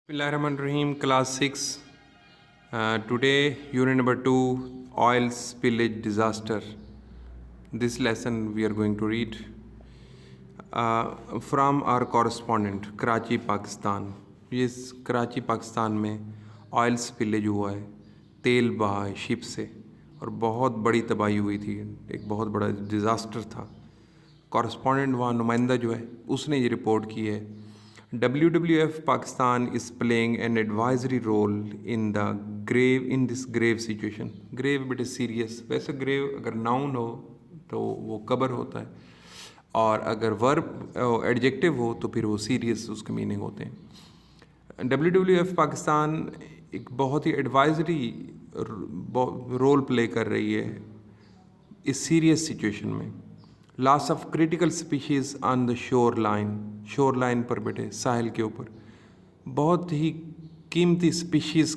Bismillahirrahmanirrahim, Class 6. Today, Unit number 2, Oil Spillage Disaster. This lesson we are going to read from our correspondent, Karachi Pakistan. इस कराची पाकिस्तान में oil spillage हुआ है, तेल बहा है शिप से और बहुत बड़ी तबाही हुई थी, एक बहुत बड़ा डिज़ास्टर था. कॉरस्पॉन्डेंट वहाँ नुमाइंदा जो है उसने ये रिपोर्ट की है. WWF Pakistan is playing an advisory role in this grave situation. Grave बेटे सीरियस. वैसे ग्रेव अगर नाउन हो तो वो कबर होता है और अगर वर्ब एडजेक्टिव हो तो फिर वो सीरियस उसके मीनिंग होते हैं. WWF पाकिस्तान एक बहुत ही एडवाइजरी रोल प्ले कर रही है इस सीरियस सिचुएशन में. Loss of critical species on the shore line पर बेटे साहिल के ऊपर बहुत ही कीमती स्पीशीज़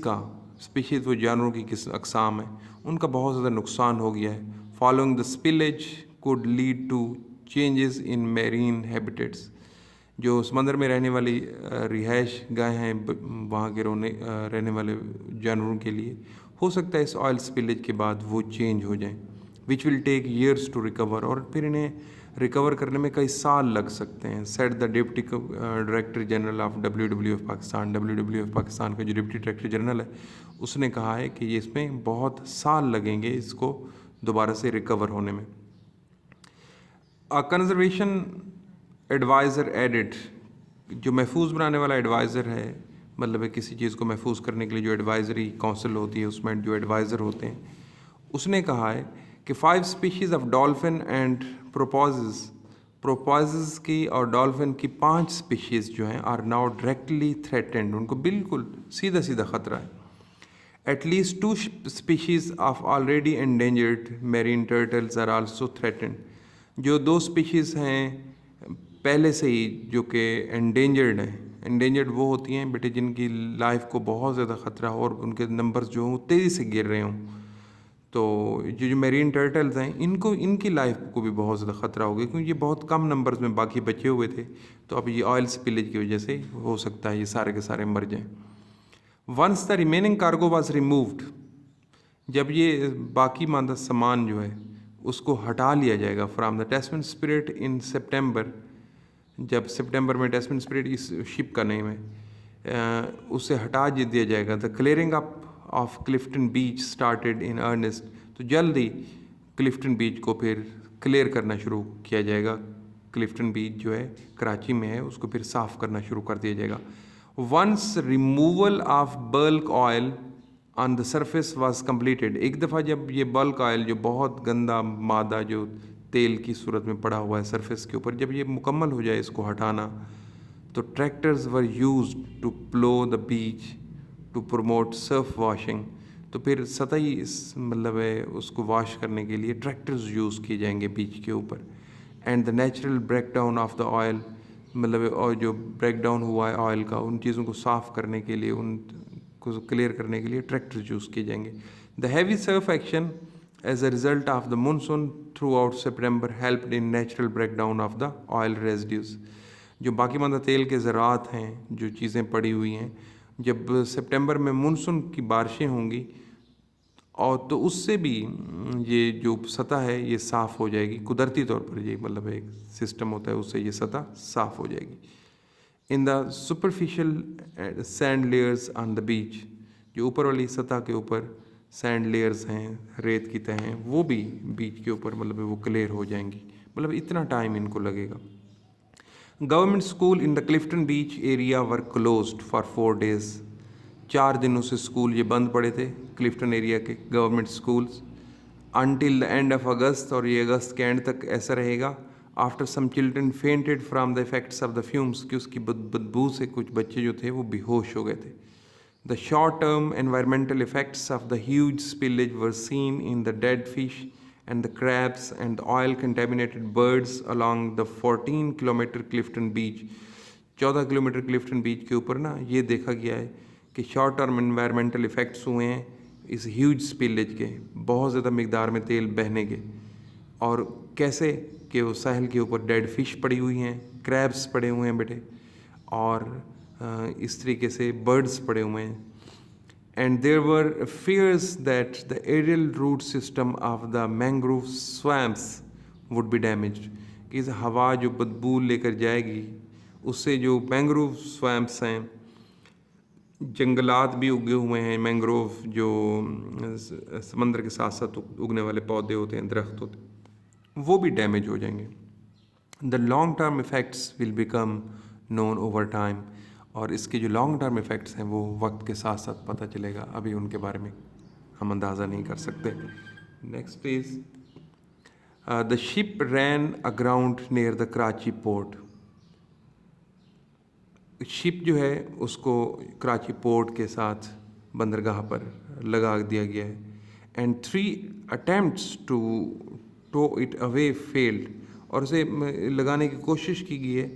वो जानवरों की किस अक़साम है उनका बहुत ज़्यादा नुकसान हो गया है. Following the spillage could lead to changes in marine habitats. जो समंदर में रहने वाली रिहाइश गाहें हैं वहाँ के रहने वाले जानवरों के लिए हो सकता है इस ऑयल स्पिलेज के बाद वो चेंज हो जाएं, which will take years to recover. और फिर इन्हें रिकवर करने में कई साल लग सकते हैं. Set the deputy director general of WWF Pakistan. WWF Pakistan का जो डिप्टी डायरेक्टर जनरल है उसने कहा है कि ये इसमें बहुत साल लगेंगे इसको दोबारा से रिकवर होने में. कंजर्वेशन एडवाइज़र एडिड, जो महफूज बनाने वाला एडवाइज़र है, मतलब है किसी चीज़ को महफूज करने के लिए जो एडवाइज़री काउंसिल होती है उसमें जो एडवाइज़र होते हैं, उसने कहा है कि 5 species of dolphin and purposes की और डॉल्फिन की 5 स्पीशीज़ जो हैं आर नाउ डायरेक्टली थ्रेटेंड. उनको बिल्कुल सीधा ख़तरा है. At least 2 species of already endangered marine turtles are also threatened. जो 2 स्पीशीज़ हैं पहले से ही जो कि एंडेंजर्ड हैं. एंडेंजर्ड वो होती हैं बेटे जिनकी लाइफ को बहुत ज़्यादा ख़तरा हो और उनके नंबर्स जो हों तेज़ी से गिर रहे हों. तो जो मेरीन टर्टल्स हैं इनकी लाइफ को भी बहुत ज़्यादा ख़तरा हो गया क्योंकि ये बहुत कम नंबर्स में बाकी बचे हुए थे. तो अब ये ऑयल स्पिलेज की वजह से हो सकता है ये सारे के सारे मर जाएं. Once the remaining cargo was removed, जब ये बाकी मांदा सामान जो है उसको हटा लिया जाएगा from the Tasman Spirit in September. जब सितंबर में टैस्मैन स्पिरिट इस शिप का नेम है, उसे हटा दिया जाएगा. The clearing up of Clifton beach started in earnest. तो जल्द ही क्लिफ्टन बीच को फिर क्लियर करना शुरू किया जाएगा. क्लिफ्टन बीच जो है कराची में है उसको फिर साफ़ करना शुरू कर दिया जाएगा. Once removal of bulk oil on the surface was completed. एक दफ़ा जब ये बल्क ऑयल जो बहुत गंदा मादा जो तेल की सूरत में पड़ा हुआ है सरफेस के ऊपर, जब ये मुकम्मल हो जाए इसको हटाना, तो tractors were used to plough the beach to promote surf washing. तो फिर सतही मतलब है उसको वॉश करने के लिए ट्रैक्टर्स यूज़ किए जाएंगे बीच के ऊपर. And the natural break down of the oil, मतलब और जो ब्रेक डाउन हुआ है ऑयल का उन चीज़ों को साफ़ करने के लिए, उनको क्लियर करने के लिए ट्रैक्टर्स यूज़ किए जाएंगे. The heavy surf action as a result of the monsoon throughout September helped in natural break down of the oil residues. जो बाकी मांदा तेल के ज़रात हैं, जो चीज़ें पड़ी हुई हैं, जब सितंबर में मानसून की बारिशें होंगी और तो उससे भी ये जो सतह है ये साफ़ हो जाएगी. कुदरती तौर पर ये मतलब एक सिस्टम होता है, उससे ये सतह साफ़ हो जाएगी. In the superficial sand layers on the beach, जो ऊपर वाली सतह के ऊपर सैंड लेयर्स हैं, रेत की तह हैं, वो भी बीच के ऊपर मतलब वो क्लियर हो जाएंगी. मतलब इतना टाइम इनको लगेगा. Government school in the Clifton beach area were closed for 4 days. 4 दिनों से स्कूल ये बंद पड़े थे क्लिफ्टन एरिया के government schools. Until the end of August, और ये अगस्त के एंड तक ऐसा रहेगा. After some children fainted from the effects of the fumes, कि उसकी बदबू से कुछ बच्चे जो थे वो बेहोश हो गए थे. The short term environmental effects of the huge spillage were seen in the dead fish and the crabs and the oil contaminated birds along the 14 kilometre Clifton beach. 14 kilometre Clifton beach के ऊपर ना ये देखा गया है कि शॉर्ट टर्म एनवायरमेंटल इफ़ेक्ट्स हुए हैं इस ह्यूज स्पिलेज के, बहुत ज़्यादा मकदार में तेल बहने के. और कैसे कि वो साहिल के ऊपर डेड फिश पड़ी हुई हैं, क्रैब्स पड़े हुए हैं बेटे, और इस तरीके से बर्ड्स पड़े हुए हैं. And there were fears that the aerial root system of the mangrove swamps would be damaged. कि इस हवा जो बदबू लेकर जाएगी उससे जो मैंग्रोव स्वैम्प्स हैं, जंगलात भी उगे हुए हैं, मैंग्रोव जो समंदर के साथ साथ उगने वाले पौधे होते हैं, दरख्त होते हैं, वो भी डैमेज हो जाएंगे. The long term effects will become known over time. और इसके जो लॉन्ग टर्म इफ़ेक्ट्स हैं वो वक्त के साथ साथ पता चलेगा, अभी उनके बारे में हम अंदाज़ा नहीं कर सकते. Next is the ship ran aground near the Karachi port. Ship जो है उसको कराची पोर्ट के साथ बंदरगाह पर लगा दिया गया है. And 3 attempts to tow it away failed. और उसे लगाने की कोशिश की गई है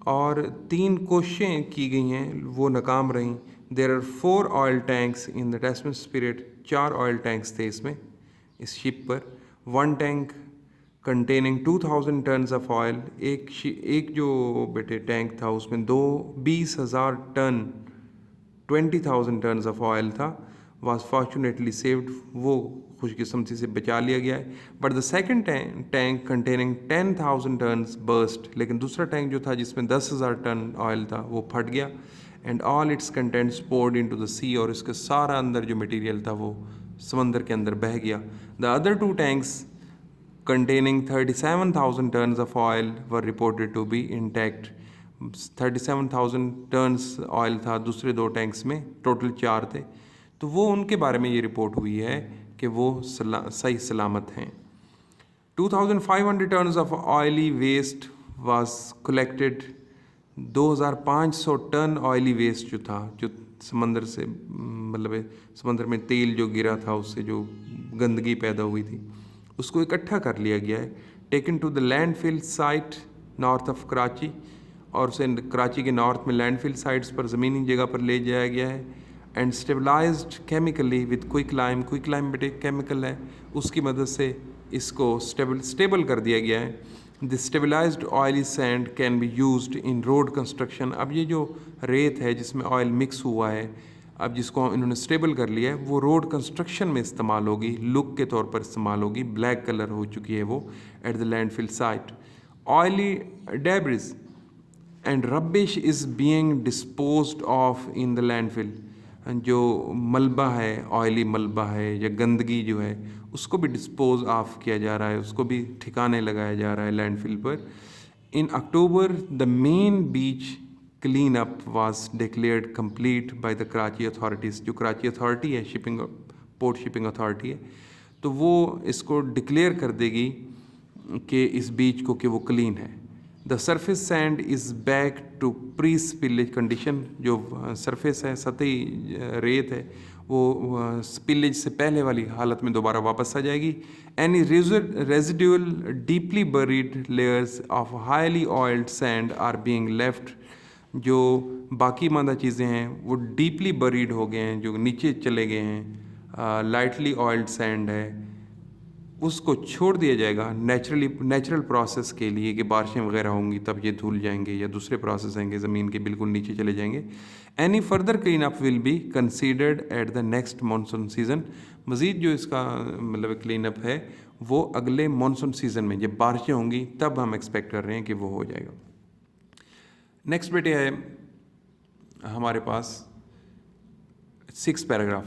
और 3 कोशिशें की गई हैं, वो नाकाम रहीं. There are 4 oil tanks in the testament spirit. 4 oil tanks थे इसमें, इस शिप पर. 1 tank containing 2000 tons of oil. एक जो बेटे टैंक था उसमें 20,000 टन 20,000 टन्स ऑफ ऑयल था. वॉज फॉर्चुनेटली सेव्ड, वो खुशकिस्मती से बचा लिया गया है. But the second tank containing 10,000 tons burst. लेकिन दूसरा टैंक जो था जिसमें 10,000 टन ऑयल था वो फट गया. And all its contents poured into the sea. और इसके सारा अंदर जो मटेरियल था वो समंदर के अंदर बह गया. The other 2 tanks containing 37,000 tons of oil were reported to be intact. 37,000 tons oil था दूसरे 2 टैंक्स में, टोटल 4 थे. तो वो उनके बारे में ये रिपोर्ट हुई है कि वो सही सलामत हैं. 2,500 tons of oily waste was collected. 2,500 ton oily waste जो था, जो समंदर से मतलब समंदर में तेल जो गिरा था उससे जो गंदगी पैदा हुई थी उसको इकट्ठा कर लिया गया है. Taken to the landfill site north of Karachi. और उसे कराची के नॉर्थ में लैंडफिल साइट्स पर ज़मीनी जगह पर ले जाया गया है. And stabilised chemically with quick lime. Quick lime बेटे केमिकल है, उसकी मदद से इसको स्टेबल कर दिया गया है. The stabilised oily sand can be used in road construction. अब ये जो रेत है जिसमें ऑयल मिक्स हुआ है, अब जिसको इन्होंने स्टेबल कर लिया है, वो रोड कंस्ट्रक्शन में इस्तेमाल होगी, लुक के तौर पर इस्तेमाल होगी. ब्लैक कलर हो चुकी है वो at the landfill site. Oily debris and rubbish is being disposed of in the landfill. जो मलबा है, ऑयली मलबा है या गंदगी जो है उसको भी डिस्पोज ऑफ किया जा रहा है, उसको भी ठिकाने लगाया जा रहा है लैंडफिल पर. In October the main beach clean up was declared complete by the Karachi authorities. जो कराची अथॉरिटी है, शिपिंग पोर्ट शिपिंग अथॉरिटी है, तो वो इसको डिक्लेयर कर देगी कि इस बीच को कि वो क्लीन है. The surface sand is back to pre spillage condition. जो सरफेस है, सतही रेत है, वो स्पिलेज से पहले वाली हालत में दोबारा वापस आ जाएगी. Any residual deeply buried layers of highly oiled sand are being left. जो बाकी मादा चीज़ें हैं वो डीपली बरीड हो गए हैं, जो नीचे चले गए हैं, लाइटली ऑयल्ड सैंड है, उसको छोड़ दिया जाएगा नेचुरल प्रोसेस के लिए कि बारिशें वगैरह होंगी तब ये धुल जाएंगे या दूसरे प्रोसेस आएंगे, ज़मीन के बिल्कुल नीचे चले जाएंगे. Any further clean up will be considered at the next monsoon season. मज़ीद जो इसका मतलब क्लीन अप है वो अगले मानसून सीज़न में जब बारिशें होंगी तब हम एक्सपेक्ट कर रहे हैं कि वो हो जाएगा. नेक्स्ट बेटे है हमारे पास 6 पैराग्राफ.